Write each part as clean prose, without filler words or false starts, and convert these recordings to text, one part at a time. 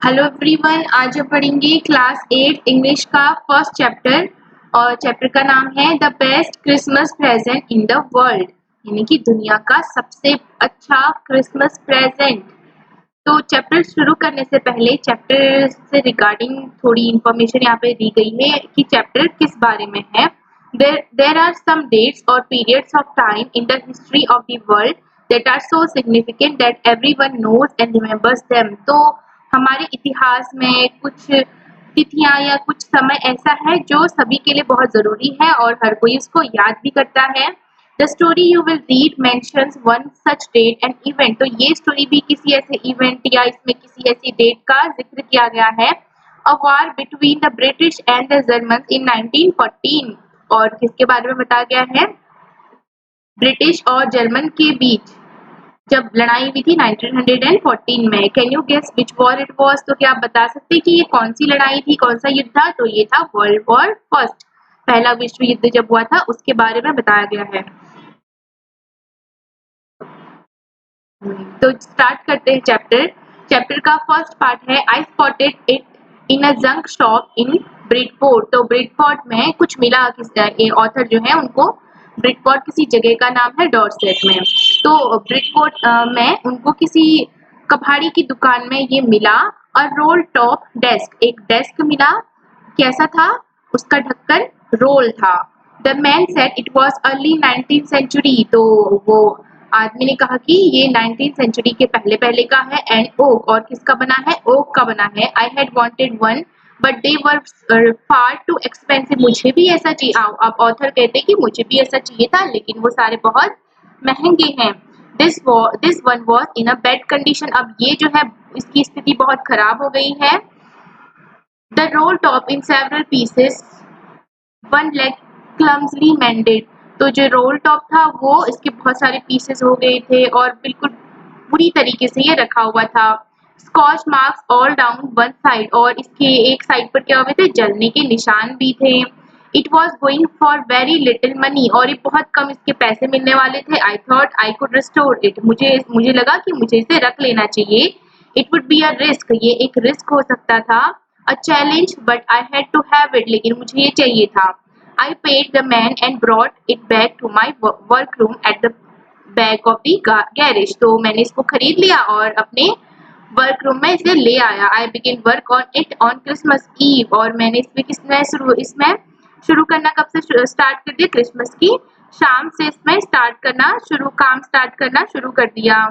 Hello everyone, आज हम पढ़ेंगे क्लास 8 इंग्लिश का फर्स्ट चैप्टर और चैप्टर का नाम है the best Christmas present in the world, यानी कि दुनिया का सबसे अच्छा क्रिसमस प्रेजेंट। तो चैप्टर शुरू करने से पहले चैप्टर से रिगार्डिंग थोड़ी इंफॉर्मेशन यहाँ पे दी गई है कि चैप्टर किस बारे में है। देर आर सम डेट्स और periods of time in the history of the world that are so significant that everyone knows and remembers them। तो हमारे इतिहास में कुछ तिथियां या कुछ समय ऐसा है जो सभी के लिए बहुत जरूरी है और हर कोई उसको याद भी करता है। The story you will read mentions one such date and event. तो ये स्टोरी भी किसी ऐसे इवेंट या इसमें किसी ऐसी डेट का जिक्र किया गया है। A war between the British and the German in 1914। और किसके बारे में बताया गया है? ब्रिटिश और जर्मन के बीच जब लड़ाई हुई थी 1914 में। Can you guess which war it was? तो क्या आप बता सकते हैं कि ये कौन सी लड़ाई थी, कौन सा युद्ध था? तो ये था वर्ल्ड वॉर फर्स्ट, पहला विश्व युद्ध जब हुआ था उसके बारे में बताया गया है। तो स्टार्ट करते हैं चैप्टर का फर्स्ट पार्ट है I spotted it in a junk shop in Bridford. तो ब्रिडफोर्ड में कुछ मिला, ऑथर जो है उनको ब्रिडफोर्ड किसी जगह का नाम है डॉर्सेट में। तो ब्रिडफोर्ड में उनको किसी कबाड़ी की दुकान में ये मिला। और रोल टॉप डेस्क, एक डेस्क मिला। कैसा था? उसका ढक्कन रोल था। The man said it was early 19th century. तो वो आदमी ने कहा कि ये 19th सेंचुरी के पहले पहले का है। एंड ओक, और किसका बना है? ओक का बना है। I had wanted one but they were far too expensive. मुझे भी ऐसा चाहिए। अब ऑथर कहते हैं कि मुझे भी ऐसा चाहिए था लेकिन वो सारे बहुत महंगे हैं। This one was in a bad condition. अब ये जो है इसकी स्थिति बहुत खराब हो गई है। The roll top in several pieces, one leg clumsily mended. तो जो रोल टॉप था वो इसके बहुत सारे पीसेस हो गए थे और बिल्कुल बुरी तरीके से ये रखा हुआ था। Scorch marks all down one side, और इसके एक साइड पर क्या हुए थे? जलने के निशान भी थे। It was going for very little money, और ये बहुत कम इसके पैसे मिलने वाले थे। I thought I could restore it. मुझे लगा कि मुझे इसे रख लेना चाहिए। It would be a risk, ये एक रिस्क हो सकता था। A challenge but I had to have it, लेकिन मुझे ये चाहिए था। I paid the man and brought it back to my workroom at the back of the garage। तो मैंने इसको खरीद लिया और अपने वर्क रूम में इसे ले आया। I began work on it on Christmas Eve। और मैंने इसमें शुरू करना कब से स्टार्ट कर दिया? क्रिसमस की शाम से इसमें काम स्टार्ट करना शुरू कर दिया।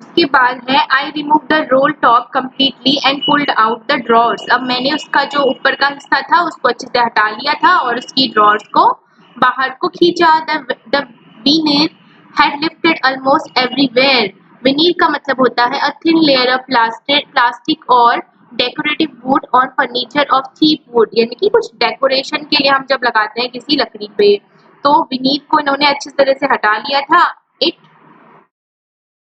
उसके बाद है I remove the roll top completely and pulled out the drawers. अब मैंने उसका जो ऊपर का हिस्सा था उसको अच्छे से हटा लिया था और उसकी ड्रॉर्स को बाहर को खींचा। The veneer had lifted almost everywhere. Veneer का मतलब होता है a thin layer of plastic और decorative wood on furniture of cheap wood, यानी कि कुछ डेकोरेशन के लिए हम जब लगाते हैं किसी लकड़ी पे। तो विनीर को इन्होंने अच्छी तरह से हटा लिया था। It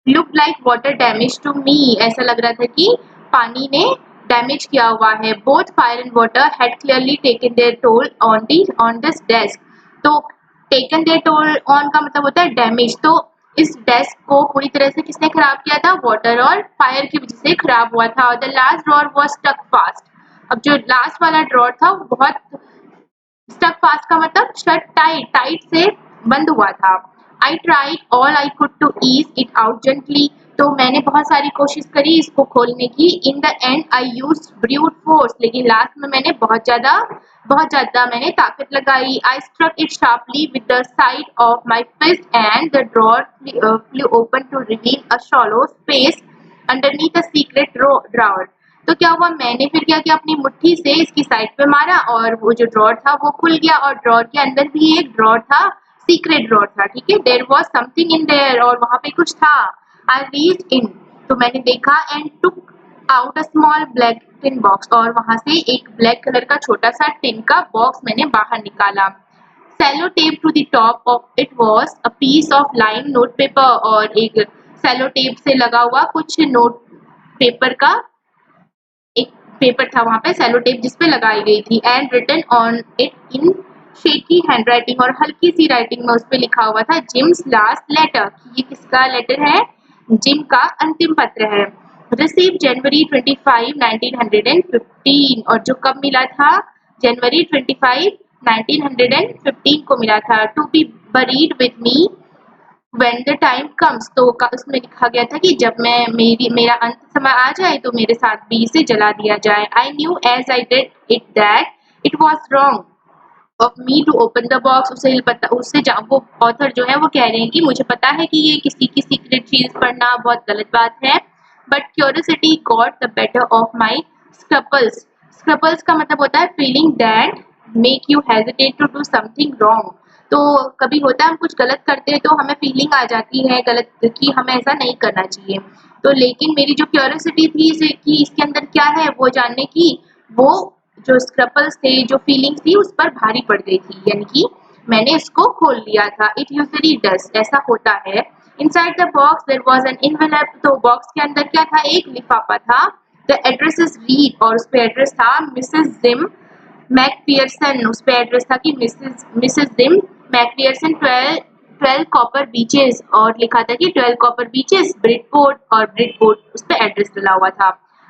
look like water damage to me. ऐसा लग रहा था कि पानी ने डैमेज किया हुआ है। Both fire and water had clearly taken their toll on this desk. तो टेकन देयर टोल ऑन का मतलब होता है डैमेज। तो इस डेस्क को पूरी तरह से किसने खराब किया था? वाटर और फायर की वजह से खराब हुआ था। The last drawer was stuck fast. अब जो लास्ट वाला ड्रॉर था वो बहुत स्टक फास्ट का मतलब शट टाइट से बंद हुआ था। I tried all I could to ease it out gently. तो मैंने बहुत सारी कोशिश करी इसको खोलने की। In the end I use brute force, लेकिन लास्ट में मैंने बहुत ज्यादा मैंने ताकत लगाई। I struck it sharply with the side of my fist and the drawer flew open to reveal a shallow space underneath a secret drawer. तो क्या हुआ? मैंने फिर क्या किया? अपनी मुट्ठी से इसकी साइड पे मारा और वो जो ड्रॉर था वो खुल गया और ड्रॉर के अंदर भी एक ड्रॉर था, सीक्रेट ड्रॉर था। ठीक है, there was something in there, और वहां पे कुछ था। आई रीच्ड इन, तो मैंने देखा and took out a small black tin box, और वहां से एक ब्लैक कलर का छोटा सा टिन का बॉक्स मैंने बाहर निकाला। Sellotape to the top of it was a piece of line note paper, और एक सेलो टेप से लगा हुआ कुछ नोट पेपर का एक पेपर था वहां पे, सेलो टेप जिसपे लगाई गई थी। And written on it in shaky handwriting और हल्की सी राइटिंग में उस पे लिखा हुआ था जिम्स लास्ट लेटर, ये किसका लेटर है, जिम का अंतिम पत्र है। रिसीव जनवरी 25 1915, और जो कब मिला था, जनवरी 25 1915 को मिला था। To be buried with me when the time comes, तो उसमें लिखा गया था कि जब मेरा अंत समय आ जाए तो मेरे साथ भी इसे जला दिया जाए। I knew as I did it that it was wrong of me to open the box, वो ऑथर जो है वो कह रहे हैं कि मुझे पता है कि ये किसी की सीक्रेट चीज पढ़ना बहुत गलत बात है, but curiosity got the better of my scruples. Scruples का मतलब होता है feeling that make you hesitate to do something wrong. तो कभी होता है हम कुछ गलत करते हैं तो हमें फीलिंग आ जाती है गलत कि हमें ऐसा नहीं करना चाहिए। तो लेकिन मेरी जो क्यूरियोसिटी थी कि इसके अंदर क्या है वो जानने की, वो जो स्क्रपल्स थे, जो फीलिंग्स थी उस पर भारी पड़ गई थी, यानी कि मैंने इसको खोल लिया था। इट यूजुअली डज, ऐसा होता है। Inside the box there was an envelope, तो बॉक्स के अंदर क्या था, एक लिफाफा था। द एड्रेस इज रीड, और उस पे एड्रेस था मिसेस जिम मैकपियर्सन, उस पे एड्रेस था कि मिसेस जिम मैकपियर्सन 12 कॉपर बीचेस, और लिखा था कि 12 कॉपर बीचेस ब्रिडपोर्ट, और ब्रिडपोर्ट उस पे एड्रेस डला हुआ था।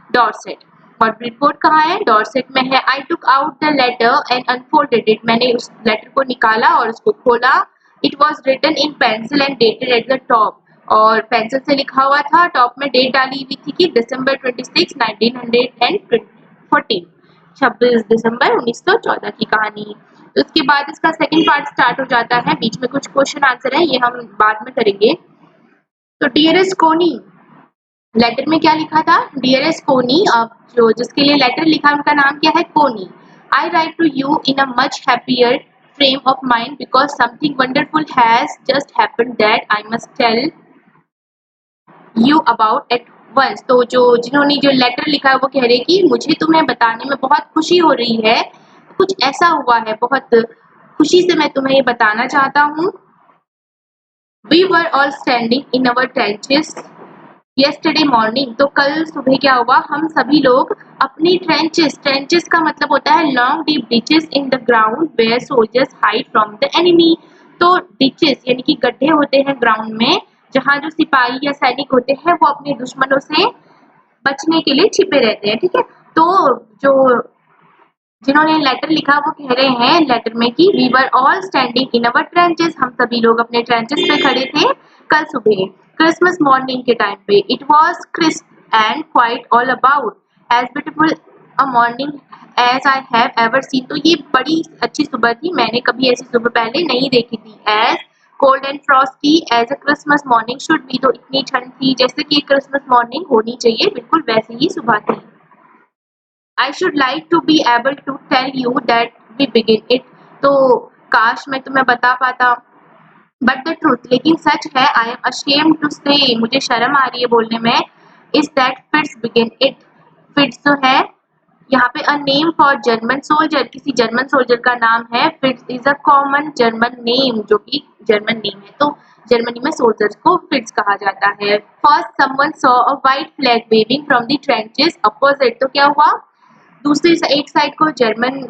डॉर्सेट, और ब्रिडपोर्ट कहाँ है, डॉर्सेट में है। I took out the letter and unfolded it, मैंने उस लेटर को निकाला और उसको खोला। It was written in pencil and dated at the top, और पेंसिल से लिखा हुआ था, टॉप में डेट डाली हुई थी कि दिसंबर 26 1914, 26 दिसंबर 1914 की कहानी। तो उसके बाद इसका सेकंड पार्ट स्टार्ट हो जाता है, बीच में कुछ क्वेश्चन आंसर है, ये हम बाद में करेंगे। तो डियरेस्ट कोनी, लेटर में क्या लिखा था, डियरेस्ट कोनी, अब जो जिसके लिए लेटर लिखा उनका नाम क्या है, Connie. I write to you in a much happier frame of mind because something wonderful has just happened that I must tell you about at once. तो जो जिन्होंने जो लेटर लिखा है वो कह रहे हैं कि मुझे तुम्हें बताने में बहुत खुशी हो रही है, कुछ ऐसा हुआ है, बहुत खुशी से मैं तुम्हें ये बताना चाहता हूँ। We were all standing in our trenches yesterday morning, तो कल सुबह क्या हुआ, हम सभी लोग अपनी ट्रेंचेस का मतलब होता है long deep ditches in the ground where soldiers hide from the enemy. तो डिचेस यानी कि गड्ढे होते हैं ग्राउंड में, जहाँ जो सिपाही या सैनिक होते हैं वो अपने दुश्मनों से बचने के लिए छिपे रहते हैं, ठीक है। तो जो जिन्होंने लेटर लिखा वो कह रहे हैं लेटर में कि we were all standing in our trenches, हम सभी लोग अपने ट्रेंचेस पे खड़े थे कल सुबह क्रिसमस मॉर्निंग के टाइम पे। It was crisp and quite all about as beautiful a morning as I have ever seen, तो ये बड़ी अच्छी सुबह थी, मैंने कभी ऐसी सुबह पहले नहीं देखी थी। As cold and frosty as a Christmas morning should be, तो इतनी ठंड थी जैसे कि क्रिसमस मॉर्निंग होनी चाहिए, बिल्कुल वैसी ही सुबह थी। I should like to be able to tell you that we begin it, तो काश मैं तुम्हें बता पाता, बट द ट्रूथ, लेकिन सच है, I am ashamed to say, मुझे शर्म आ रही है बोलने में, is that fits begin it. Fits जो है यहाँ पे a name for German soldier, किसी जर्मन सोल्जर का नाम है। Fits is a common German name, जो कि जर्मन नेम है, तो जर्मनी में सोल्जर्स को फिट्स कहा जाता है। First someone saw a white flag waving from the trenches opposite, तो क्या हुआ, दूसरी एक साइड को जर्मन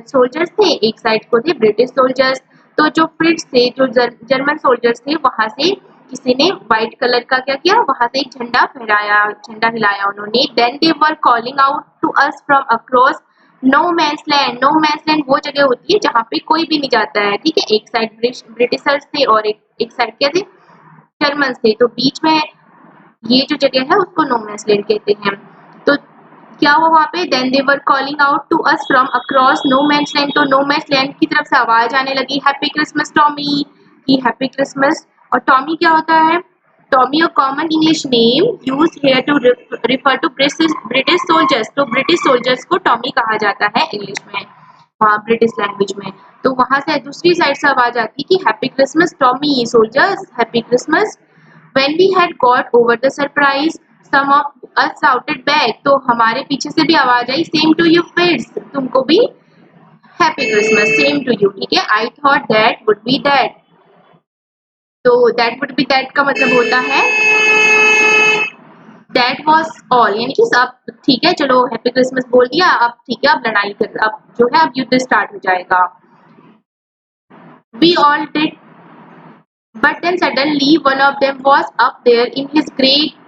सोल्जर्स थे, एक साइड को थे ब्रिटिश सोल्जर्स। तो जो फ्रिट्स थे, जो जर्मन सोल्जर्स थे, वहां से किसी ने व्हाइट कलर का क्या किया, वहां से एक झंडा फहराया, झंडा हिलाया उन्होंने। Then they were calling out to us from across no man's land. No man's land वो जगह होती है जहाँ पे कोई भी नहीं जाता है, ठीक है। एक साइड ब्रिटिशर्स थे और एक साइड क्या थे, जर्मन थे, तो बीच में ये जो जगह है उसको नो मैंस लैंड कहते हैं। तो क्या हुआ वहाँ पे, then they were calling out to us from across no man's land, तो नो मैंस लैंड की तरफ से आवाज आने लगी, हैप्पी क्रिसमस टॉमी, की हैप्पी क्रिसमस। और टॉमी क्या होता है, Tommy a common English name use here to refer to British soldiers, तो ब्रिटिश सोल्जर्स को टॉमी कहा जाता है इंग्लिश में, वहाँ ब्रिटिश लैंग्वेज में। तो वहां से दूसरी साइड से आवाज आती कि happy Christmas Tommy soldiers, happy Christmas. When we had got over the surprise, some of us shouted back, तो हमारे पीछे से भी आवाज आई, same to you kids, तुमको भी happy Christmas, same to you, ठीक है। I thought that would be that, तो दैट वुड बी दैट का मतलब होता है दैट वॉज ऑल, यानी कि सब ठीक है, चलो हैप्पी क्रिसमस बोल दिया, अब ठीक है, अब लड़ाई कर, अब जो है अब युद्ध स्टार्ट हो जाएगा। We all did, but then suddenly one of them was up there in his great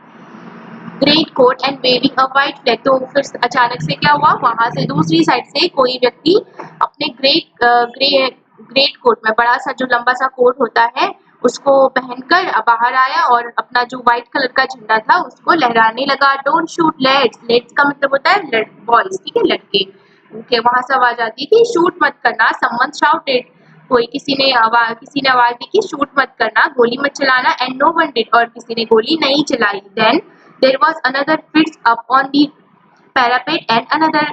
coat and waving a white flag. तो फिर अचानक से क्या हुआ, वहां से दूसरी साइड से कोई व्यक्ति अपने ग्रेट कोट में, बड़ा सा जो लंबा सा कोट होता है उसको पहनकर बाहर आया और अपना जो व्हाइट कलर का झंडा था उसको लहराने लगा। डोंट शूट लेट्स, लेट्स का मतलब होता है बॉयज, ठीक है, लड़के। ओके, वहां से आवाज आती थी शूट मत करना, समवन शाउटेड, किसी ने आवाज दी कि शूट मत करना, गोली मत चलाना, एंड नो वन डिड, और किसी ने गोली नहीं चलाई। Then there was another Fritz up on the parapet and another,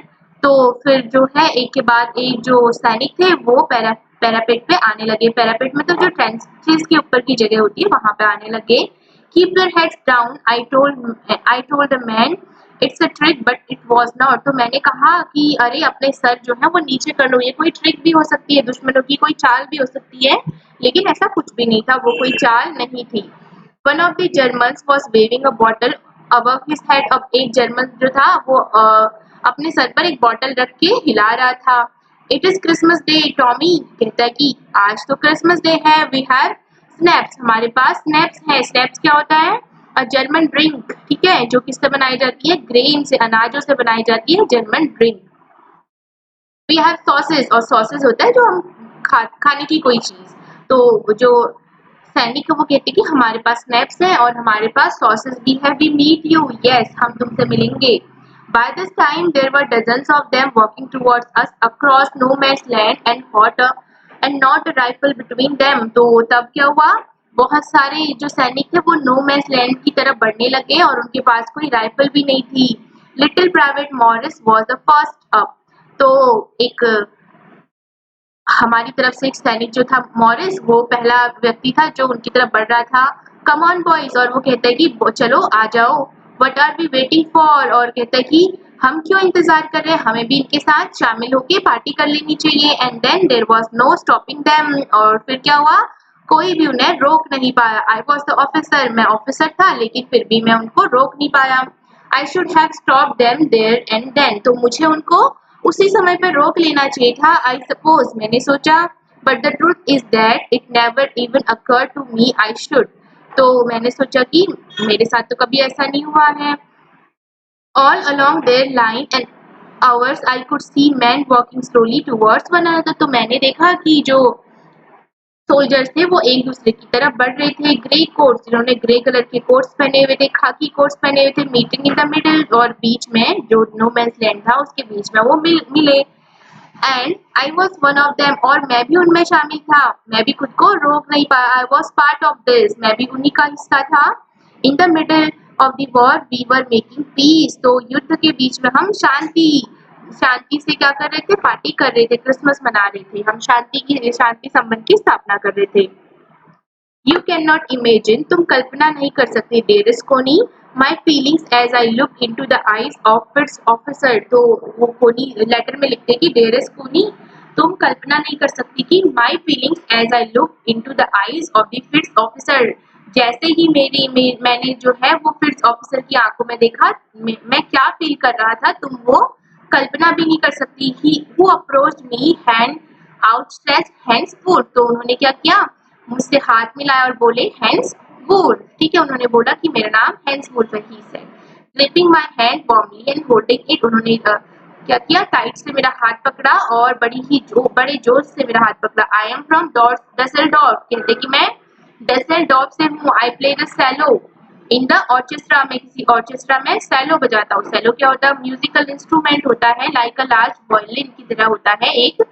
तो फिर जो है एक के बाद एक जो सैनिक थे वो पैरापेट पे आने लगे। पैरापेट में तो जो ट्रेंचेस के ऊपर की जगह होती है वहां पे आने लगे। Keep your heads down, I told the man it's a trick but it was not, तो मैंने कहा कि अरे अपने सर जो है वो नीचे कर लो, ये कोई ट्रिक भी हो सकती है, दुश्मनों की कोई चाल भी हो सकती है, लेकिन ऐसा कुछ भी नहीं था, वो कोई चाल नहीं थी। One of the Germans was waving a bottle above his head, अब एक जर्मन जो था वो अपने सर पर एक बॉटल रख के हिला रहा था। It is Christmas day Tommy, कहता है कि आज तो क्रिसमस डे है। वी हैव स्नैप्स, हमारे पास स्नैप्स है। स्नैप्स क्या होता है? जर्मन ड्रिंक, ठीक है, जो किससे बनाई जाती है? ग्रेन से, अनाजों से बनाई जाती है German drink. We have sausages, और सॉसेस होता है जो हम खाने की कोई चीज, तो जो सैनिक है वो कहते हैं कि हमारे पास स्नैप्स है और हमारे पास सॉसेस भी है। वी मीट यू, यस, हम तुमसे मिलेंगे। By this time there were dozens of them walking towards us across no man's land and not a rifle between them, तो तब क्या हुआ, बहुत सारे जो सैनिक थे वो नो मैंस लैंड की तरफ बढ़ने लगे और उनके पास कोई राइफल भी नहीं थी। Little private Morris was the first up, तो एक हमारी तरफ से एक सैनिक जो था मॉरिस, वो पहला व्यक्ति था जो उनकी तरफ बढ़ रहा था। कम ऑन बॉयज, और वो कहता है कि चलो आ जाओ। What are we waiting for, और कहता है कि हम क्यों इंतजार कर रहे हैं, हमें भी इनके साथ शामिल होके पार्टी कर लेनी चाहिए। And then there was no stopping them, और फिर क्या हुआ, कोई भी उन्हें रोक नहीं पाया। आई वॉज द ऑफिसर, मैं ऑफिसर था लेकिन फिर भी मैं उनको रोक नहीं पाया। I should have stop them there and then, तो मुझे उनको उसी समय पे रोक लेना चाहिए था। आई सपोज, मैंने सोचा, but the truth is that it never even occur to me I should, तो मैंने सोचा कि मेरे साथ तो कभी ऐसा नहीं हुआ है। All along their line and ours I could see man walking slowly towards one another, तो मैंने देखा कि जो सोल्जर्स थे वो एक दूसरे की तरफ बढ़ रहे थे। ग्रे कोट्स, जिन्होंने ग्रे कलर के कोट्स पहने हुए थे, खाकी कोट्स पहने हुए थे, मीटिंग इन द मिडिल, और बीच में जो नो मैंस लैंड था उसके बीच में वो मिले। And I was one of them, और मैं भी उनमें शामिल था, मैं भी खुद को रोक नहीं पाया। I was part of this, मैं भी उन्हीं का हिस्सा था। In the middle of the war we were making peace, तो युद्ध के बीच में हम शांति से क्या कर रहे थे, पार्टी कर रहे थे, क्रिसमस मना रहे थे, हम शांति संबंध की स्थापना कर रहे थे। यू कैन नॉट इमेजिन, तुम कल्पना नहीं कर सकते, dearest Connie, my feelings as I look into the eyes of its officer, तो वो कोनी लेटर में लिखते कि डेरिस कोनी, तुम कल्पना नहीं कर सकती कि my feelings as I look into the eyes of the Fritz officer, जैसे ही मैंने जो है वो फिट्स ऑफिसर की आंखों में देखा, मैं क्या फील कर रहा था तुम वो कल्पना भी नहीं कर सकती। He who approached me hand outstretched hands full, तो उन्होंने क्या किया, मुझसे हाथ मिलाया और बोले हैंस वुड, ठीक है, उन्होंने बोला कि मेरा नाम हैंस वुड है। He said gripping my hand warmly and holding it, उन्होंने क्या किया, टाइट से मेरा हाथ पकड़ा और बड़े जोश से मेरा हाथ पकड़ा। आई एम फ्रॉम डसेल्डॉर्फ, कहते कि मैं डसेल्डॉर्फ से हूँ। I play the cello in the orchestra, मैं किसी ऑर्केस्ट्रा में सेलो बजाता हूँ। सेलो क्या होता है, म्यूजिकल इंस्ट्रूमेंट होता है, लाइक अ लार्ज वायलिन की तरह होता है, एक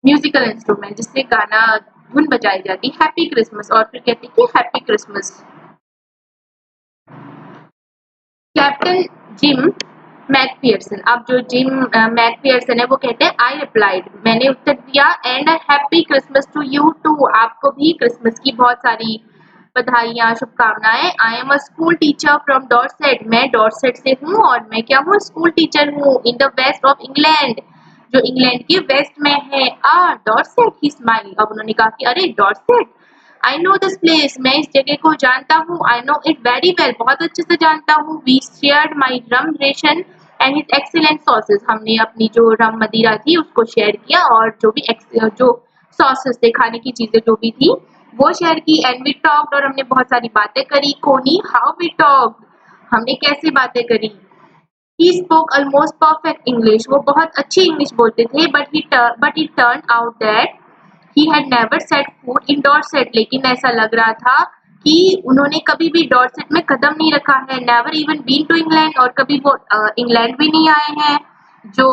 म्यूजिकल इंस्ट्रूमेंट जिससे गाना धुन बजाई जाती। हैप्पी क्रिसमस, और फिर कहती कि हैप्पी क्रिसमस। कैप्टन जिम मैकफियरसन, अब जो जिम मैकफियरसन है वो कहते हैं आई रिप्लाइड, मैंने उत्तर दिया, and happy Christmas to you too, आपको भी क्रिसमस की बहुत सारी बधाइयाँ शुभकामनाएं। I am a school teacher from Dorset, मैं डॉर्सेट से हूँ और मैं क्या हूँ, स्कूल टीचर हूँ। In the west of England, जो इंग्लैंड के वेस्ट में है। डॉर्सेट, ही स्माइल, अब उन्होंने कहा कि अरे Dorset, I know this place, मैं इस जगह को जानता हूँ। I know it very well, बहुत अच्छे से जानता हूँ। We shared my rum ration and his excellent sausages, हमने अपनी जो रम मदिरा थी उसको शेयर किया और जो भी जो सॉसेस थे, खाने की चीजें जो भी थी वो शेयर की। एंड वी टॉक्ड, और हमने बहुत सारी बातें करी। कोनी, हाउ वी टॉक्ड, हमने कैसे बातें करी। He spoke almost perfect English, वो बहुत अच्छी इंग्लिश बोलते थे। But it turn out that he had never set food in Dorset, लेकिन ऐसा लग रहा था कि उन्होंने कभी भी डॉर्सेट में कदम नहीं रखा है। Never even been to England, और कभी वो इंग्लैंड भी नहीं आए हैं। जो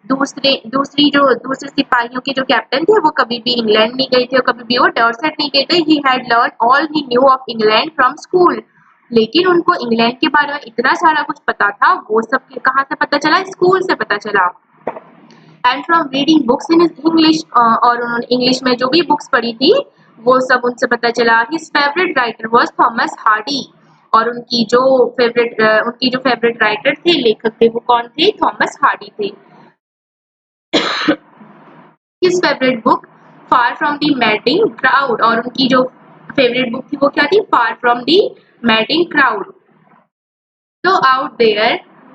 दूसरे सिपाहियों के जो कैप्टन थे वो कभी भी इंग्लैंड नहीं गए थे, और कभी भी वो डॉर्सेट नहीं गए थे। He had learn all he new of England from school, लेकिन उनको इंग्लैंड के बारे में इतना सारा कुछ पता था, वो सब कहाँ से पता चला, स्कूल से पता चला। And from reading books in English, और उन्होंने इंग्लिश में जो भी बुक्स पढ़ी थी वो सब उनसे पता चला। His favourite writer was Thomas Hardy, और उनकी जो फेवरेट राइटर थे, लेखक थे, वो कौन थे, थॉमस हार्डी थे। His favourite book far from the madding crowd, और उनकी जो फेवरेट बुक थी वो क्या थी, far from the madding crowd. So out there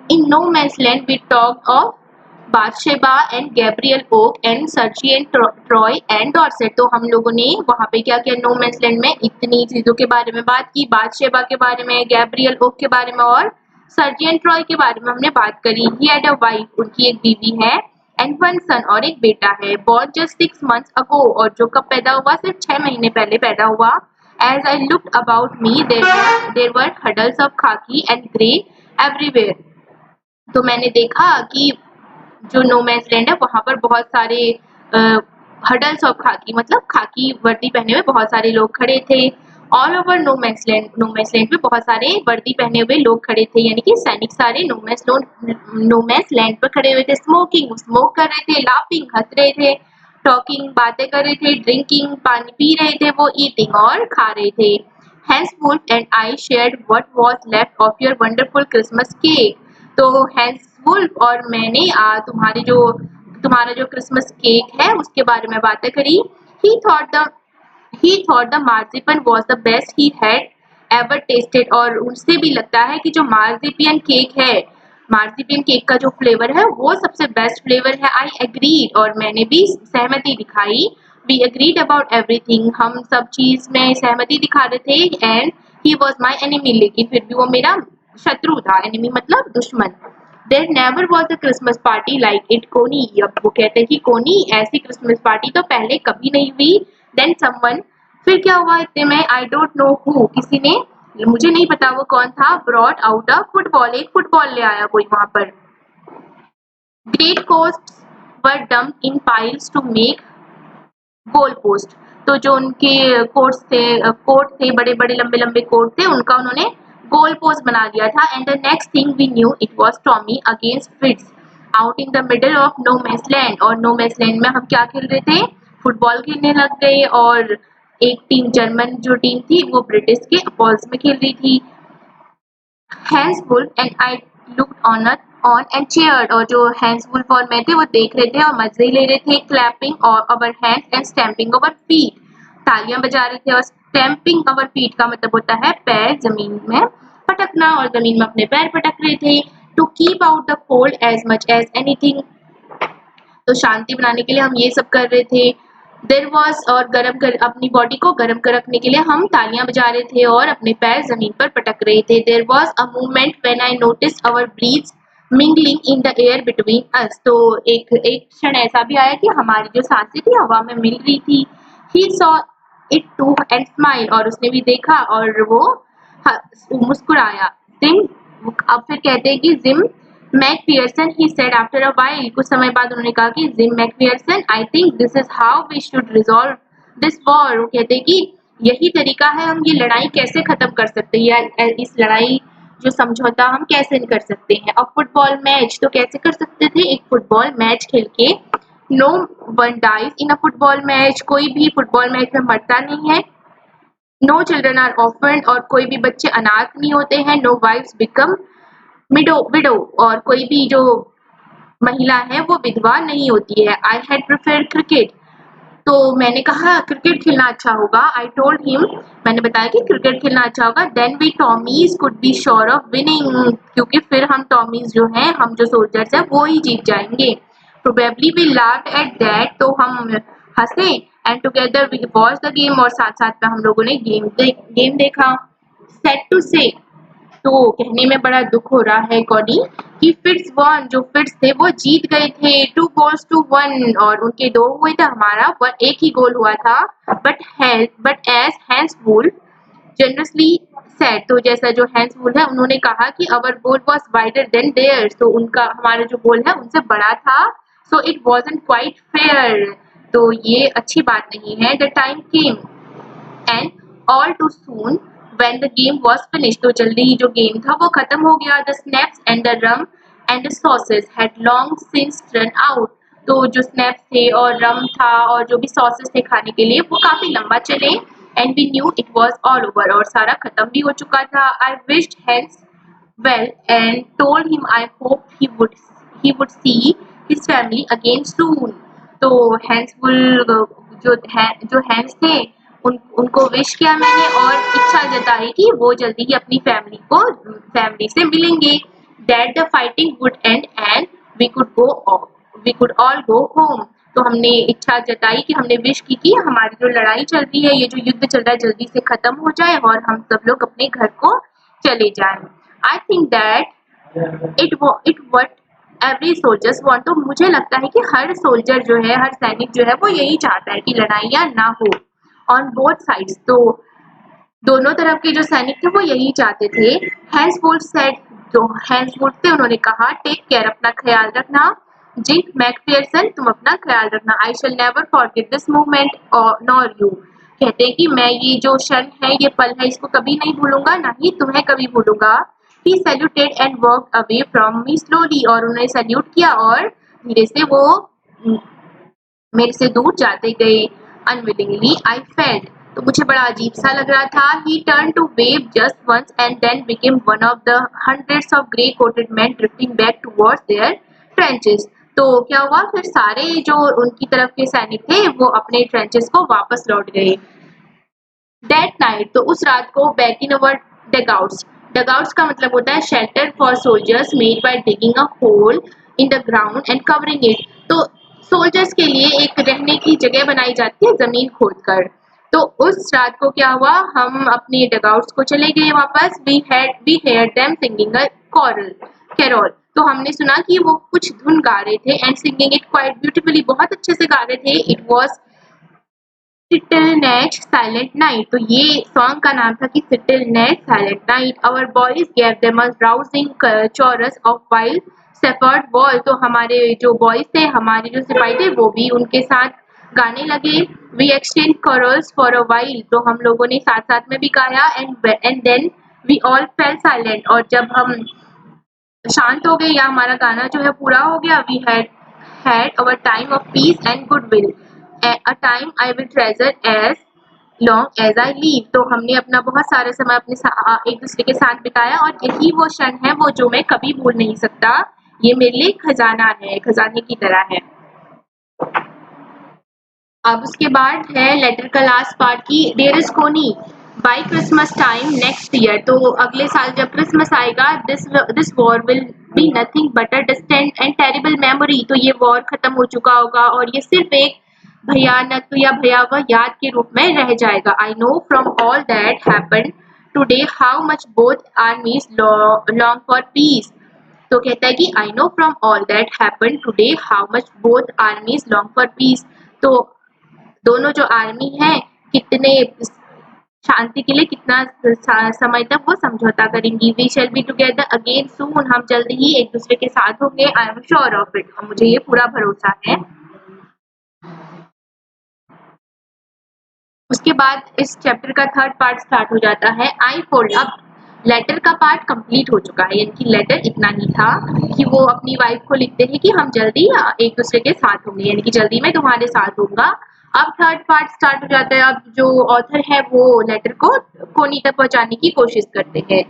in no man's land we talked of Bathsheba and Gabriel Oak and Sergeant and Troy and Dorset. तो हम लोगों ने वहाँ पे क्या किया, नो मैंस लैंड में इतनी चीजों के बारे में बात की। बादशेबा के बारे में, गैब्रियल ओक के बारे में, और सर्जी एंड ट्रॉय के बारे में हमने बात करी। ही हैड अ वाइफ, उनकी एक बीवी है, एंड वन सन, और एक बेटा है। बॉर्न जस्ट 6 months अगो, और जो कब पैदा हुआ, सिर्फ 6 महीने पहले पैदा हुआ। As I looked about me, there were huddles of khaki and grey everywhere. तो मैंने देखा कि जो नो मैंस लैंड है वहां पर बहुत सारे हडल्स ऑफ खाकी, मतलब खाकी वर्दी पहने हुए बहुत सारे लोग खड़े थे। All over no man's land में बहुत सारे वर्दी पहने हुए लोग खड़े थे, यानी कि सैनिक सारे नो मैंस लैंड पर खड़े हुए थे। स्मोक कर रहे थे, लाफिंग, हंस रहे थे, टॉकिंग, बातें कर रहे थे, ड्रिंकिंग, पानी पी रहे थे, वो ईटिंग, और खा रहे थे। Hans Wolf and I shared what was left of your wonderful Christmas cake. तो हैंसवुल्फ और मैंने तुम्हारा जो क्रिसमस केक है उसके बारे में बातें करी। He thought the marzipan was the best he had ever tasted, और उससे भी लगता है कि जो मार्जिपियन केक का जो फ्लेवर है वो सबसे बेस्ट फ्लेवर है। आई एग्रीड, और मैंने भी सहमति दिखाई। वी एग्रीड अबाउट एवरीथिंग, हम सब चीज में सहमति दिखा रहे थे। And he was my enemy, लेकिन फिर भी वो मेरा शत्रु था। एनिमी मतलब दुश्मन। There never was a Christmas party like it Connie, अब वो कहते हैं कि कोनी, ऐसी क्रिसमस पार्टी तो पहले कभी नहीं हुई। देन समवन, फिर क्या हुआ इतने में, आई डोंट नो हु, किसी ने, मुझे नहीं पता वो कौन था, ब्रॉट आउट अ फुटबॉल, एक फुटबॉल ले आया कोई वहां पर। Great coats were dumped in piles to make goal post, तो जो उनके कोट थे, बड़े बड़े लंबे लंबे कोट थे, उनका उन्होंने गोल पोस्ट बना दिया था। And the next thing we knew it was Tommy against Fritz out in the middle of no man's land, और नो मैंस लैंड में हम क्या खेल रहे थे, फुटबॉल खेलने लग गए। और एक टीम, जर्मन जो टीम थी वो ब्रिटिश के अपोज में खेल रही थी। Hans Wolf and I looked on and cheered, और जो हैंसवुल्फ और मैं थे वो देख रहे थे और मजे ले रहे थे। Clapping our hands and stamping our feet, तालियां बजा रहे थे। और स्टैम्पिंग अवर फीट का मतलब होता है पैर जमीन में पटकना, और जमीन में अपने पैर पटक रहे थे। To keep out the cold as much as anything, तो शांति बनाने के लिए हम ये सब कर रहे थे। देयर वाज, और अपनी बॉडी को गर्म कर रखने के लिए हम तालियां बजा रहे थे और अपने पैर जमीन पर पटक रहे थे। There was a moment when I noticed our breaths mingling in the air between us, तो एक क्षण ऐसा भी आया कि हमारी जो सांसें थी हवा में मिल रही थी। He saw it too and smile, और उसने भी देखा और वो मुस्कुराया। जिम, अब फिर कहते हैं कि Jim McPherson, he said after a while, कुछ समय बाद उन्होंने कहा कि Jim McPherson, I think this is how we should resolve this war. वो कहते हैं कि यही तरीका है, हम ये लड़ाई कैसे खत्म कर सकते हैं, या इस लड़ाई जो समझौता हम कैसे कर सकते हैं। और फुटबॉल मैच तो कैसे कर सकते थे, एक फुटबॉल मैच खेल के। No one dies in a football match, कोई भी फुटबॉल मैच में मरता नहीं है। नो चिल्ड्रन आर ऑफर्ड, और कोई भी बच्चे अनाथ नहीं होते हैं। नो वाइफ्स बिकम विडो, और कोई भी जो महिला है वो विधवा नहीं होती है। आई हैड प्रेफर्ड क्रिकेट, तो मैंने कहा क्रिकेट खेलना अच्छा होगा। आई टोल्ड हिम, मैंने बताया कि क्रिकेट खेलना अच्छा होगा। Then we Tommies could be sure of winning, क्योंकि फिर हम टॉमीज जो हैं, हम जो सोल्जर्स हैं वो ही जीत जाएंगे। Probably we laughed at that, तो हम हंसे। And together we watch the game, और साथ साथ में हम लोगों ने गेम देखा। सेड टू से, तो कहने में बड़ा दुख हो रहा है कॉडी कि फिट्स वन, जो फिट्स थे वो जीत गए थे 2 goals to 1, और उनके 2 हुए थे, हमारा एक ही गोल हुआ था। But as Hans Wolf generously said, तो जैसा जो हैंस वुल है उन्होंने कहा कि our goal was wider than theirs, तो उनका हमारा जो गोल है उनसे बड़ा था। So it wasn't quite fair, तो ये अच्छी बात नहीं है। The time came and all too soon when the game was finish, तो जल्दी ही जो गेम था वो खत्म हो गया। The snaps and the rum and the sauces had long since run out, तो जो स्नैप्स थे और रम था और जो भी सॉसेस थे खाने के लिए वो काफी लंबा चले। And we knew it was all over, और सारा खत्म भी हो चुका था। I wished Hans well and told him I hoped he would see his family again soon. तो हैंसफुल जो हैंस थे उनको विश किया मैंने और इच्छा जताई कि वो जल्दी ही अपनी फैमिली से मिलेंगे। That the fighting would end and we could all go home. तो हमने इच्छा जताई कि हमने विश की कि हमारी जो लड़ाई चल रही है, ये जो युद्ध चल रहा है, जल्दी से खत्म हो जाए और हम सब लोग अपने घर को चले जाएं। I think that it what every soldiers want, तो मुझे लगता है कि हर सोल्जर जो है, हर सैनिक जो है वो यही चाहता है कि लड़ाइयाँ ना हो on both sides, तो दोनों तरफ के जो सैनिक थे वो यही चाहते थे। हैंसवुल्फ सेड, जो हैंसवुल्फ थे उन्होंने कहा टेक केयर, अपना ख्याल रखना। जिंक मैकफियरसन, तुम अपना ख्याल रखना। I shall never forget this movement nor you, कहते हैं कि मैं ये जो क्षण है, ये पल है, इसको कभी नहीं भूलूंगा, ना ही तुम्हें कभी भूलूंगा। He saluted and walked away from me slowly, और उन्होंने सैल्यूट किया और धीरे से वो मेरे से दूर जाते गए। Unwillingly I felt, तो मुझे बड़ा अजीब सा लग रहा था। He turned to wave just once and then became one of the hundreds of grey-coated men drifting back towards their trenches. तो क्या हुआ फिर, सारे जो उनकी तरफ के सैनिक थे वो अपने ट्रेंचेस को वापस लौट गए। That night, तो उस रात को back in our dugouts, डगआउट्स का मतलब होता है shelter for soldiers made by digging a hole in the ground and covering it, तो सोल्जर्स के लिए एक रहने की जगह बनाई जाती है जमीन खोदकर। तो उस रात को क्या हुआ, हम अपने डगआउट्स को चले गए वापस। We heard them singing a carol, तो हमने सुना कि वो कुछ धुन गा रहे थे and singing it quite beautifully, बहुत अच्छे से गा रहे थे। It was Still Night Silent Night, तो ये सॉन्ग का नाम था कि Still Night Silent Night. Our boys gave them a rousing chorus of while Shepherd Wall, तो हमारे जो बॉयज थे, हमारे जो सिपाही थे, वो भी उनके साथ गाने लगे। We exchanged carols for a while, तो हम लोगों ने साथ साथ में भी गाया। And then we all fell silent, और जब हम शांत हो गए या हमारा गाना जो है पूरा हो गया, we had our time of peace and goodwill, a time I will treasure as long as I live, तो हमने अपना बहुत सारा समय अपने एक दूसरे के साथ बिताया और यही वो क्षण है वो जो मैं कभी भूल नहीं सकता। ये मेरे लिए खजाना है, खजाने की तरह है। अब उसके बाद है लेटर का लास्ट पार्ट की dearest Connie, by Christmas time next year, तो अगले साल जब क्रिसमस आएगा, this war will be nothing but a distant and terrible memory, तो ये वॉर खत्म हो चुका होगा और ये सिर्फ एक भयानक या भयावह याद के रूप में रह जाएगा। I know from all that happened today how much both आर्मीज long for piece, तो कहता है कि I know from all that happened today how much both आर्मीज long for piece, तो दोनों जो आर्मी है कितने शांति के लिए कितना समय तक वो समझौता करेंगी। We shall be together again soon, हम जल्दी ही एक दूसरे के साथ होंगे। I am sure of it, और मुझे ये पूरा भरोसा है। उसके बाद इस चैप्टर का थर्ड पार्ट स्टार्ट हो जाता है। आई फोल्ड, अब लेटर का पार्ट कंप्लीट हो चुका है, यानी कि लेटर इतना ही था कि वो अपनी वाइफ को लिखते हैं कि हम जल्दी एक दूसरे के साथ होंगे, यानी कि जल्दी मैं तुम्हारे साथ होऊंगा। अब थर्ड पार्ट स्टार्ट हो जाता है। अब जो ऑथर है वो लेटर को कोनी तक पहुंचाने की कोशिश करते हैं।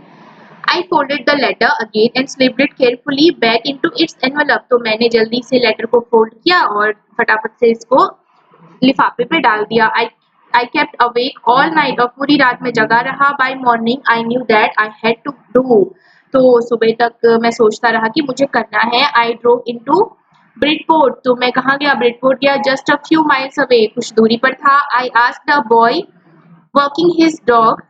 I folded the letter again and slipped it carefully back into its envelope, तो मैंने जल्दी से लेटर को फोल्ड किया और फटाफट से इसको लिफाफे पे डाल दिया। I kept awake all night, और पूरी रात में जगा रहा। By morning I knew that I had to do, तो सुबह तक मैं सोचता रहा कि मुझे करना है। I drove into ब्रिडपोर्ट, तो मैं कहाँ गया? ब्रिडपोर्ट गया, just a few miles away, कुछ दूरी पर था। I asked a boy walking his dog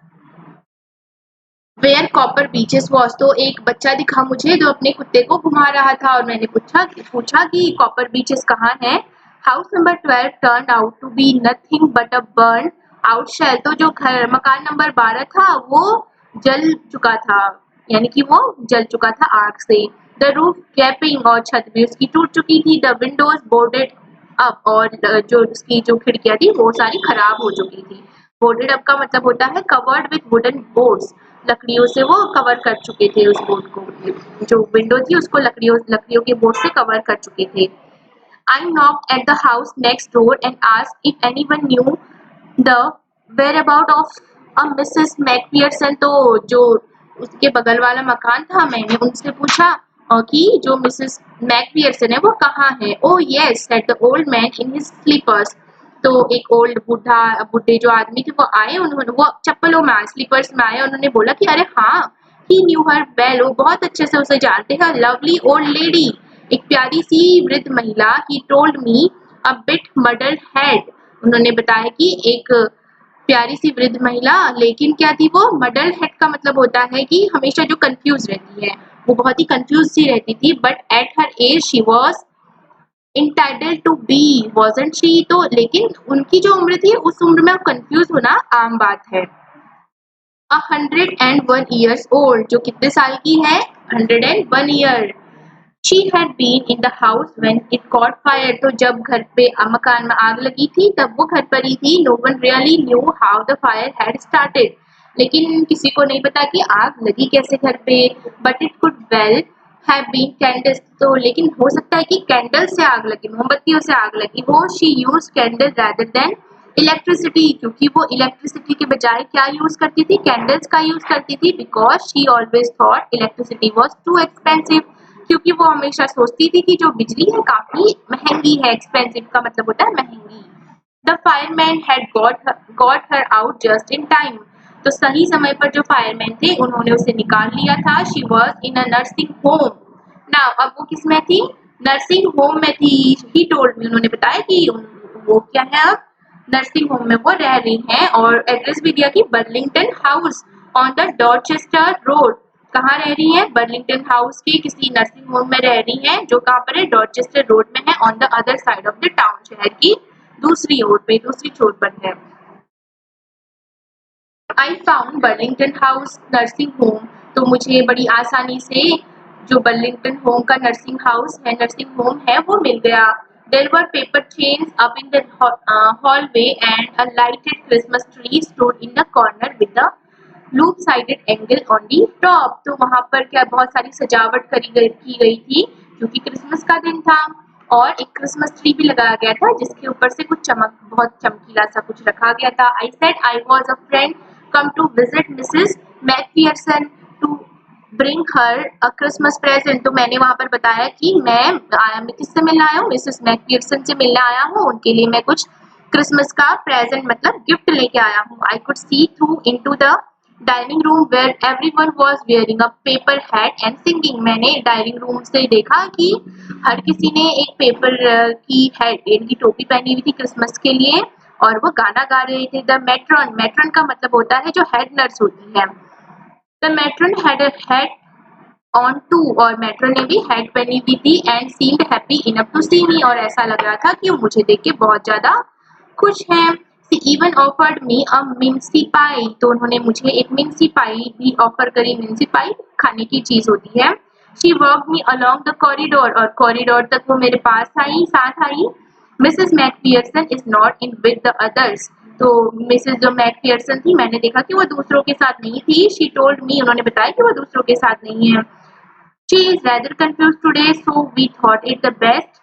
where Copper Beeches was, तो एक बच्चा दिखा मुझे जो अपने कुत्ते को घुमा रहा था, और मैंने पूछा कि कॉपर बीचेस कहाँ है। House number 12 turn out to be nothing but a burn out shell, तो जो घर मकान नंबर 12 था वो जल चुका था, यानी कि वो जल चुका था आग से। द रूफ गैपिंग, और छत भी उसकी टूट चुकी थी। द विंडोज बोर्डेड अप, और जो उसकी जो खिड़कियां थी वो सारी खराब हो चुकी थी। बोर्डेड अप का मतलब होता है कवर्ड विथ वुडन बोर्ड्स, लकड़ियों से वो कवर कर चुके थे उस बोर्ड को, जो विंडो थी उसको लकड़ियों के बोर्ड से कवर कर चुके थे। I knocked at the house next door and asked if anyone knew the whereabout of a Mrs McPherson, तो जो उसके बगल वाला मकान था मैंने उनसे पूछा कि जो मिसेस मैकफियरसन है वो कहाँ है। Oh yes said the old man in his slippers, तो एक ओल्ड बुढ़े जो आदमी थे वो आए, उन्होंने वो चप्पलों में आए, स्लीपर्स में आए, उन्होंने बोला कि अरे हाँ, ही न्यू हर वेल, वो बहुत अच्छे से उसे जानते हैं। लवली ओल्ड लेडी, एक प्यारी सी वृद्ध महिला। He told me a bit muddled head, उन्होंने बताया कि एक प्यारी सी वृद्ध महिला, लेकिन क्या थी वो? मडल्ड हेड का मतलब होता है कि हमेशा जो कंफ्यूज रहती है, वो बहुत ही कंफ्यूज सी रहती थी। But at her age she was entitled to be wasn't she, तो लेकिन उनकी जो उम्र थी उस उम्र में कंफ्यूज होना आम बात है। 101 years old, जो कितने साल की है? 101 year। She had been in the house when it caught fire, तो जब घर पे मकान में आग लगी थी तब वो घर पर ही थी। No one really knew how the fire had started, लेकिन किसी को नहीं पता कि आग लगी कैसे घर पे। But it could well have been candles, तो लेकिन हो सकता है कि कैंडल से आग लगी, मोमबत्तियों से आग लगी हो। She use candle rather than electricity, क्योंकि वो इलेक्ट्रिसिटी के बजाय क्या यूज करती थी? कैंडल्स का यूज करती थी। Because she always thought electricity was too expensive, क्योंकि वो हमेशा सोचती थी कि जो बिजली है काफी महंगी है। एक्सपेंसिव का मतलब होता है महंगी। The fireman had got her out just in time, तो सही समय पर जो फायरमैन थे उन्होंने उसे निकाल लिया था। She was in a nursing home. Now अब वो किस में थी? नर्सिंग होम में थी। ही टोल्ड मी, उन्होंने बताया कि वो क्या है, अब नर्सिंग होम में वो रह रही हैं, और एड्रेस भी दिया कि Burlington house on the Dorchester road. कहाँ रह रही है? बर्लिंगटन हाउस के किसी नर्सिंग होम में रह रही हैं, जो कहाँ पर है? डॉर्चेस्टर रोड में है, on the other side of the town, शहर की दूसरी ओर पे, दूसरी छोर पर है। I found Burlington House nursing home, तो मुझे बड़ी आसानी से जो बर्लिंगटन होम का नर्सिंग हाउस है, नर्सिंग होम है, वो मिल गया। There were paper chains up in the hallway and a lighted Christmas tree stood in the corner with the lopsided angel on the top, तो वहां पर क्या बहुत सारी सजावट की गई थी, क्योंकि क्रिसमस का दिन था। और एक क्रिसमस ट्री भी लगाया गया था जिसके ऊपर से कुछ बहुत चमकीला सा कुछ रखा गया था। I said I was a friend come to visit Mrs. McPherson to bring her a Christmas present, तो मैंने वहां पर बताया कि मैं किससे मिलने आया हूँ? मिसेस मैकफियरसन से मिलने आया हूँ, उनके लिए मैं कुछ क्रिसमस का प्रेजेंट मतलब गिफ्ट लेके आया हूँ। I could see through into the dining room where everyone was wearing a paper hat and singing, मैंने डाइनिंग रूम से देखा कि हर किसी ने एक पेपर की हैट यानी कि टोपी पहनी हुई थी क्रिसमस के लिए, और वो गाना गा रहे थे। द मेट्रॉन, मेट्रॉन का मतलब होता है जो हेड नर्स होती है। The matron had a hat on too, और मेट्रॉन ने भी हैट पहनी हुई थी। And seemed happy enough to see me, और ऐसा लग रहा था कि वो मुझे देख के बहुत ज्यादा खुश है। शी इवन ऑफर्ड मी अ मिन्सी पाई, तो उन्होंने मुझे एक मिन्सी पाई भी ऑफर करी। मिन्सी पाई खाने की चीज होती है। She walk me along the corridor, और कॉरिडोर तक वो मेरे पास आई, साथ आई। Mrs McPherson is not in with the others, तो मिसेस जो मैकफियरसन थी मैंने देखा कि वो दूसरों के साथ नहीं थी। शी टोल्ड मी, उन्होंने बताया कि वो दूसरों के साथ नहीं है। She is rather confused today, so we thought it the best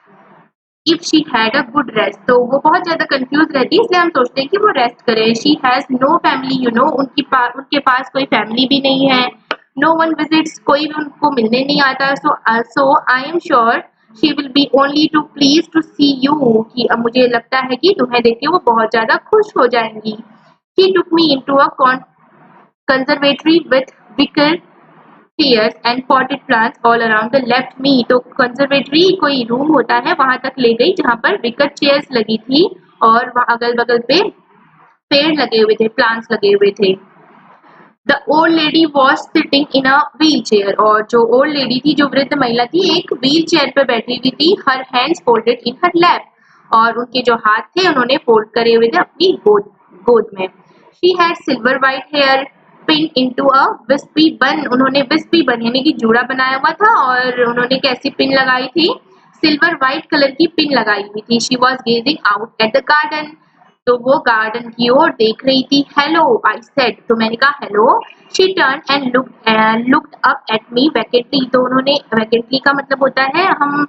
if she had a good rest, तो वो बहुत ज्यादा कंफ्यूज रहती है, इसलिए हम सोचते हैं कि वो रेस्ट करे। She has no family, you know, उनके पास कोई फैमिली भी नहीं है। नो वन विजिट्स, कोई भी उनको मिलने नहीं आता। So I am sure she will be only too please to see you, कि अब मुझे लगता है कि तुम्हें देख के वो बहुत ज्यादा खुश हो जाएंगी। She took me into a conservatory with wicker chairs and potted plants all around the left me। तो कंजर्वेटरी कोई रूम होता है वहां तक ले गई जहां पर विकेट चेयर्स लगी थी और वहां अगल बगल पे पेड़ लगे हुए थे, प्लांट्स लगे हुए थे। The old lady was sitting in a wheel chair. और जो ओल्ड लेडी थी, जो वृद्ध महिला थी, एक व्हील चेयर पे बैठी हुई थी। हर हैंड्स फोल्डेड इन हर लैप। और उनके जो हाथ थे उन्होंने फोल्ड करे हुए थे अपनी गोद में। She had silver white hair pin into a wispy bun. उन्होंने विस्पी बन यानी कि जूड़ा बनाया हुआ था और उन्होंने कैसी पिन लगाई थी, सिल्वर व्हाइट कलर की पिन लगाई हुई थी। She was gazing out at the garden. तो वो गार्डन की ओर देख रही थी। Hello I said. तो मैंने कहा hello. She turn and looked up at me vacantly. तो उन्होंने, वैकेंटली का मतलब होता है हम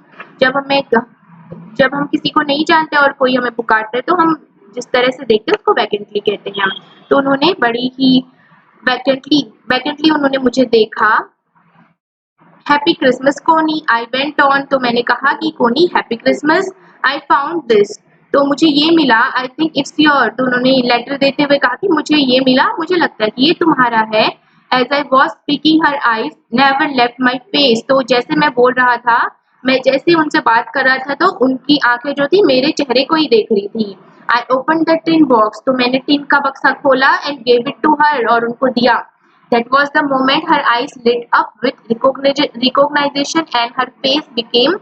जब हम किसी को नहीं जानते और कोई हमें पुकारते हैं तो हम जिस तरह से देखते हैं उसको वैकेंटली कहते हैं। तो उन्होंने बड़ी ही वैकेंटली उन्होंने मुझे देखा। हैप्पी क्रिसमस कोनी। I went on. तो मैंने कहा कि कोनी happy Christmas. I found this. तो मुझे ये मिला। I think it's your. तो उन्होंने लेटर देते हुए कहा कि मुझे ये मिला, मुझे लगता है कि ये तुम्हारा है। As I was speaking her eyes never left my face. तो जैसे मैं बोल रहा था, मैं जैसे उनसे बात कर रहा था तो उनकी आंखें जो थी मेरे चेहरे को ही देख रही थी। I open the tin box. तो मैंने टिन का बक्सा खोला and gave it to her. और उनको दिया। That was the moment her eyes lit up with recognition and her face became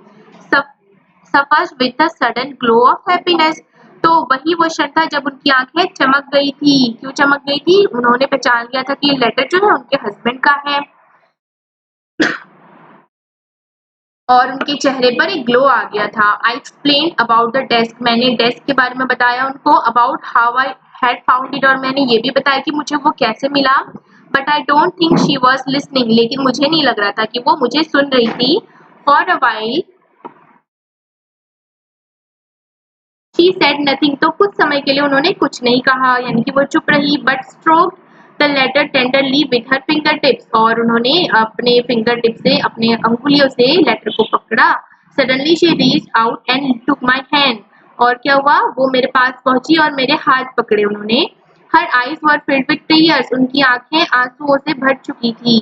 suffused with a sudden glow of happiness। तो वही वो क्षण था जब उनकी आंखें चमक गई थी। क्यों चमक गई थी? उन्होंने पहचान लिया था कि ये लेटर जो है उनके हस्बैंड का है और उनके चेहरे पर एक ग्लो आ गया था। I explain about the desk. मैंने डेस्क के बारे में बताया उनको। About how I had found it. और मैंने ये भी बताया कि मुझे वो कैसे मिला। But I don't think she was listening. लेकिन मुझे नहीं लग रहा था कि वो मुझे सुन रही थी। For a while she said nothing. तो कुछ समय के लिए उन्होंने कुछ नहीं कहा, यानी कि वो चुप रही। But stroke the letter tenderly with her fingertips. और उन्होंने अपने फिंगर टिप से, अपने अंगुलियों से लेटर को पकड़ा। Suddenly she reached out and took my hand. और क्या हुआ? वो मेरे पास पहुंची और मेरे हाथ पकड़े उन्होंने। Her eyes were filled with tears. उनकी आंखें आंसुओं से भर चुकी थी।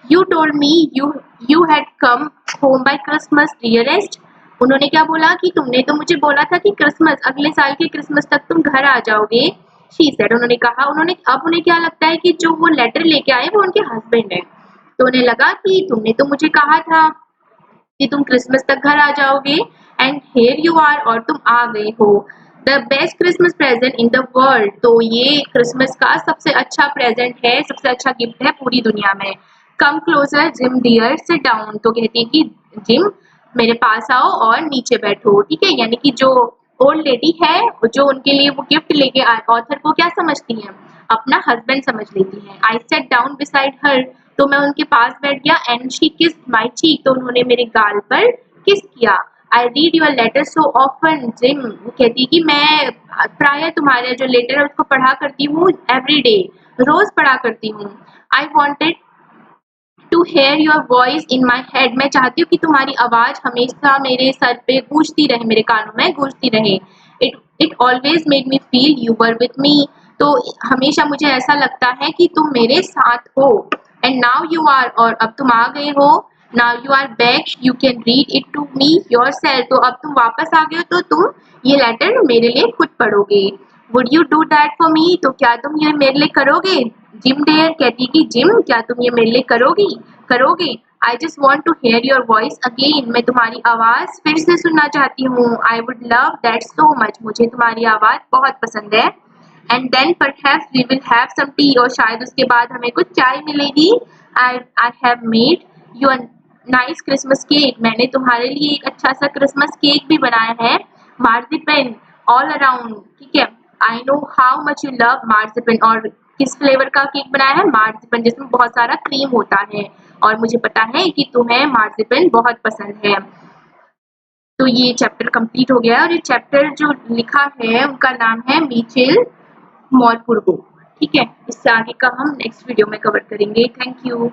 You told me you had come home by Christmas dearest. उन्होंने क्या बोला कि तुमने तो मुझे बोला था कि क्रिसमस, अगले साल के क्रिसमस तक तुम घर आ जाओगे। She said. उन्होंने कहा। अब उन्हें क्या लगता है कि जो वो लेटर लेके आए वो उनके हस्बैंड है। तो उन्हें लगा कि तुमने तो मुझे कहा था कि तुम क्रिसमस तक घर आ जाओगे एंड हियर यू आर। और तुम आ गए हो। The best Christmas present in the world. तो ये क्रिसमस का सबसे अच्छा प्रेजेंट है, सबसे अच्छा गिफ्ट है पूरी दुनिया में। Come closer Jim dear, sit down. तो कहती है कि जिम मेरे पास आओ और नीचे बैठो। ठीक है, यानी कि जो ओल्ड लेडी है जो उनके लिए वो गिफ्ट लेके आए, ऑथर को क्या समझती है? अपना हस्बैंड समझ लेती है। I sat down beside her. तो मैं उनके पास बैठ गया। And she kissed my cheek. तो उन्होंने मेरे गाल पर किस किया। I read your letter so often Jim. वो कहती है कि मैं प्राय तुम्हारे जो लेटर है उसको पढ़ा करती हूँ, एवरी डे, रोज पढ़ा करती हूँ। I wanted to hear your voice in my head. मैं चाहती हूँ कि तुम्हारी आवाज हमेशा मेरे सर पे गूंजती रहे, मेरे कानों में गूंजती रहे। It always made me feel you were with me. तो हमेशा मुझे ऐसा लगता है कि तुम मेरे साथ हो। And now you are. और अब तुम आ गए हो। Now you are back you can read it to me yourself. तो अब तुम वापस आ गए हो तो तुम ये लेटर मेरे लिए खुद पढ़ोगे। Would you do that for me. तो क्या तुम ये मेरे लिए करोगे? जिम डेयर कहती कि जिम क्या तुम ये मेरे लिए करोगे? I just want to hear your voice again. मैं तुम्हारी आवाज फिर से सुनना चाहती हूँ। I would love that so much. मुझे तुम्हारी आवाज बहुत पसंद है। And then perhaps we will have some tea. और शायद उसके बाद हमें कुछ चाय मिलेगी। I have made you nice Christmas cake. मैंने तुम्हारे लिए एक अच्छा सा क्रिसमस केक भी बनाया है। Marzipan all around. ठीक है, I know how much you love marzipan. और किस फ्लेवर का केक बनाया है? मार्जिपेन, जिसमें बहुत सारा क्रीम होता है। और मुझे पता है कि तुम्हें मार्जिपेन बहुत पसंद है। तो ये चैप्टर कंप्लीट हो गया है। और ये चैप्टर जो लिखा है उनका नाम है मिचेल मॉरफुर्गो। ठीक है, इससे आगे का हम नेक्स्ट वीडियो में कवर करेंगे। Thank you.